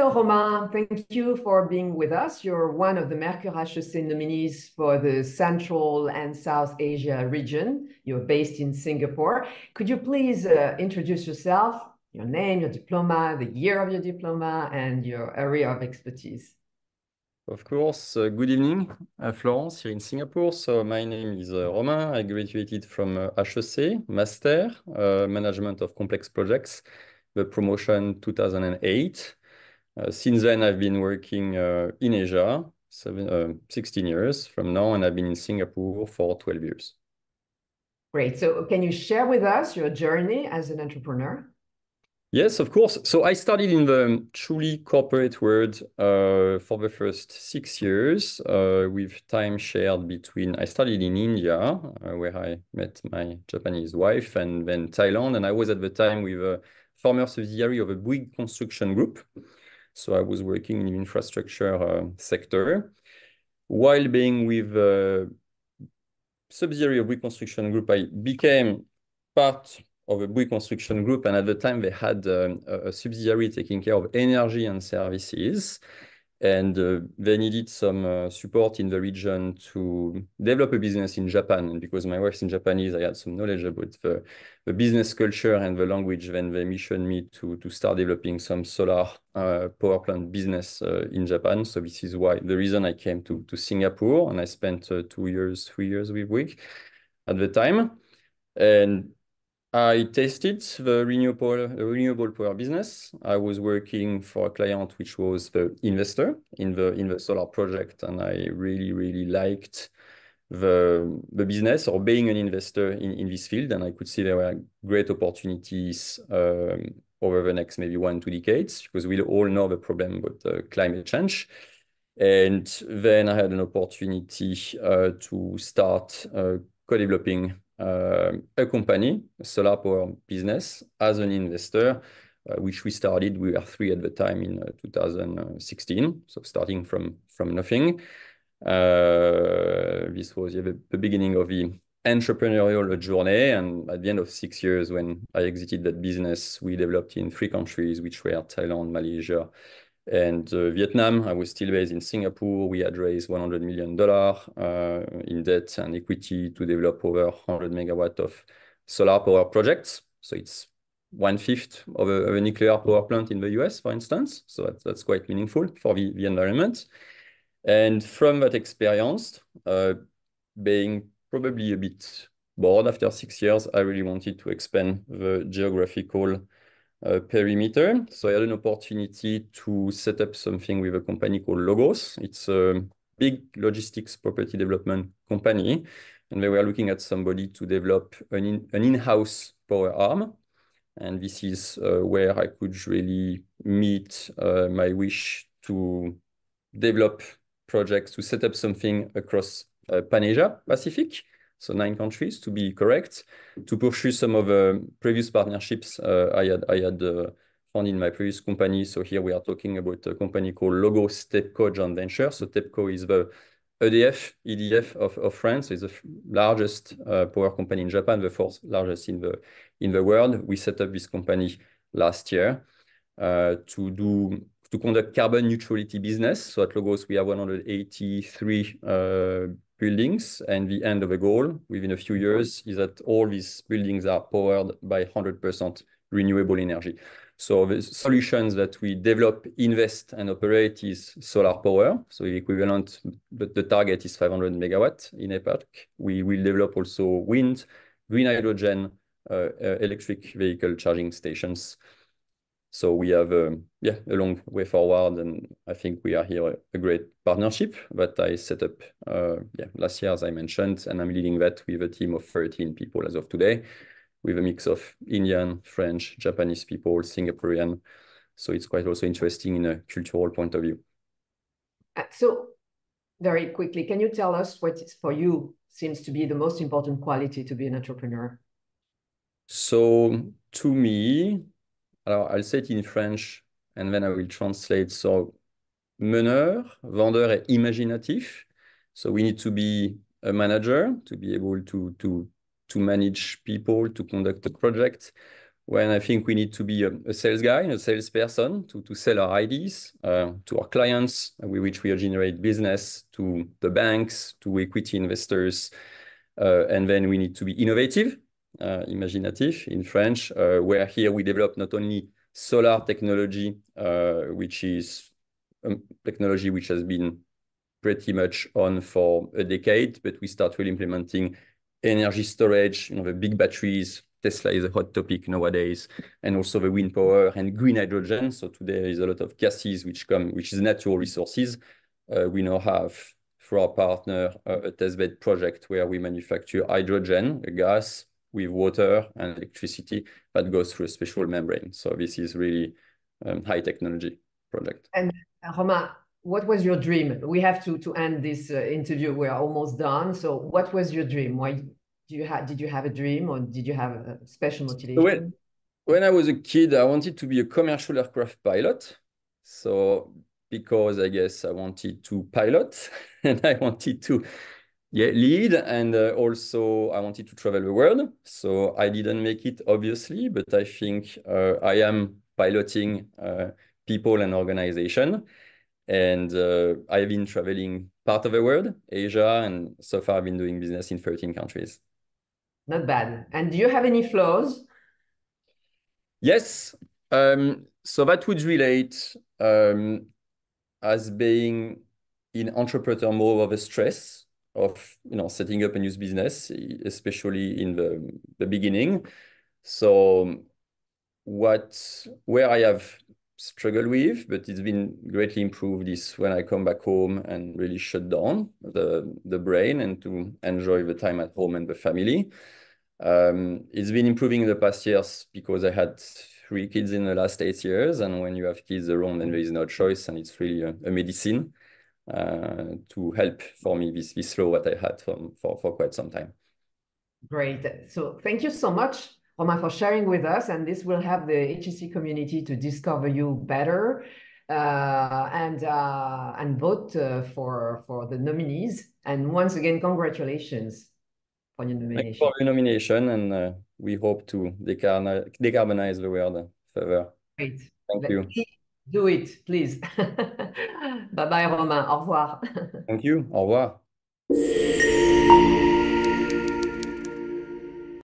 Hello, Romain. Thank you for being with us. You're one of the Mercure HEC nominees for the Central and South Asia region. You're based in Singapore. Could you please introduce yourself, your name, your diploma, the year of your diploma, and your area of expertise? Of course. Good evening, Florence, here in Singapore. So my name is Romain. I graduated from HEC, Master, Management of Complex Projects, the promotion 2008. Since then, I've been working in Asia, 16 years from now, and I've been in Singapore for 12 years. Great. So can you share with us your journey as an entrepreneur? Yes, of course. So I started in the truly corporate world for the first 6 years with time shared between, I started in India, where I met my Japanese wife, and then Thailand. And I was at the time with a former subsidiary of a big construction group. So I was working in the infrastructure sector. While being with a subsidiary of big construction group, I became part of a big construction group, and at the time they had a subsidiary taking care of energy and services, and they needed some support in the region to develop a business in Japan. And because my wife's in Japanese, I had some knowledge about the business culture and the language. Then they missioned me to start developing some solar power plant business in Japan. So this is why the reason I came to Singapore, and I spent 3 years with WIG at the time. And I tested the renewable power business. I was working for a client which was the investor in the solar project, and I really liked the business, or being an investor in this field. And I could see there were great opportunities over the next maybe 1-2 decades, because we all know the problem with climate change. And then I had an opportunity to start co-developing a company, a solar power business, as an investor, which we started. We were 3 at the time in 2016, so starting from nothing. This was the beginning of the entrepreneurial journey, and at the end of 6 years, when I exited that business, we developed in 3 countries, which were Thailand, Malaysia, and Vietnam. I was still based in Singapore. We had raised $100 million in debt and equity to develop over 100 megawatts of solar power projects. So it's 1/5 of a nuclear power plant in the US, for instance. So that's quite meaningful for the environment. And from that experience, being probably a bit bored after 6 years, I really wanted to expand the geographical perimeter. So I had an opportunity to set up something with a company called LOGOS. It's a big logistics property development company, and they were looking at somebody to develop an in-house power arm. And this is where I could really meet my wish to develop projects, to set up something across Pan-Asia Pacific. So 9 countries, to be correct, to pursue some of the previous partnerships I had found in my previous company. So here we are talking about a company called LOGOS-TEPCO joint venture. So TEPCO is the EDF of France. It's the largest power company in Japan, the 4th largest in the world. We set up this company last year to conduct carbon neutrality business. So at Logos, we have 183 buildings, and the end of the goal within a few years is that all these buildings are powered by 100% renewable energy. So the solutions that we develop, invest, and operate is solar power. So the equivalent, the target is 500 megawatts in APAC. We will develop also wind, green hydrogen, electric vehicle charging stations. So we have a long way forward, and I think we are here a great partnership that I set up last year, as I mentioned, and I'm leading that with a team of 13 people as of today, with a mix of Indian, French, Japanese people, Singaporean. So it's quite also interesting in a cultural point of view. So very quickly, can you tell us what is, for you, seems to be the most important quality to be an entrepreneur? So to me, I'll say it in French, and then I will translate. So, meneur, vendeur, et imaginatif. So we need to be a manager to be able to manage people, to conduct a project. when I think we need to be a sales guy, a salesperson to sell our ideas to our clients, with which we generate business, to the banks, to equity investors. And then we need to be innovative, imaginative in French, where here we develop not only solar technology, which is technology which has been pretty much on for a decade, but we start really implementing energy storage, the big batteries. Tesla is a hot topic nowadays, and also the wind power and green hydrogen. So today there is a lot of gases which is natural resources. We now have, for our partner, a testbed project where we manufacture hydrogen, a gas, with water and electricity that goes through a special membrane. So this is really high technology project. And Romain, what was your dream? We have to end this interview. We're almost done. So what was your dream? Why did you have a dream, or did you have a special motivation? When I was a kid, I wanted to be a commercial aircraft pilot. So because I guess I wanted to pilot and I wanted to lead, and also I wanted to travel the world. So I didn't make it, obviously, but I think I am piloting people and organization. And I've been traveling part of the world, Asia, and so far I've been doing business in 13 countries. Not bad. And do you have any flaws? Yes. So that would relate as being in entrepreneur mode of a stress of setting up a new business, especially in the beginning. So where I have struggled with, but it's been greatly improved, is when I come back home and really shut down the brain and to enjoy the time at home and the family. It's been improving in the past years because I had 3 kids in the last 8 years, and when you have kids around, then there is no choice, and it's really a medicine to help for me this flow that I had for quite some time. Great. So thank you so much, Romain, for sharing with us, and this will help the HEC community to discover you better and vote for the nominees. And once again, congratulations on your nomination. Thanks for your nomination, and we hope to decarbonize the world further. Great. Thank you. Do it, please. Bye-bye, Romain. Au revoir. Thank you. Au revoir.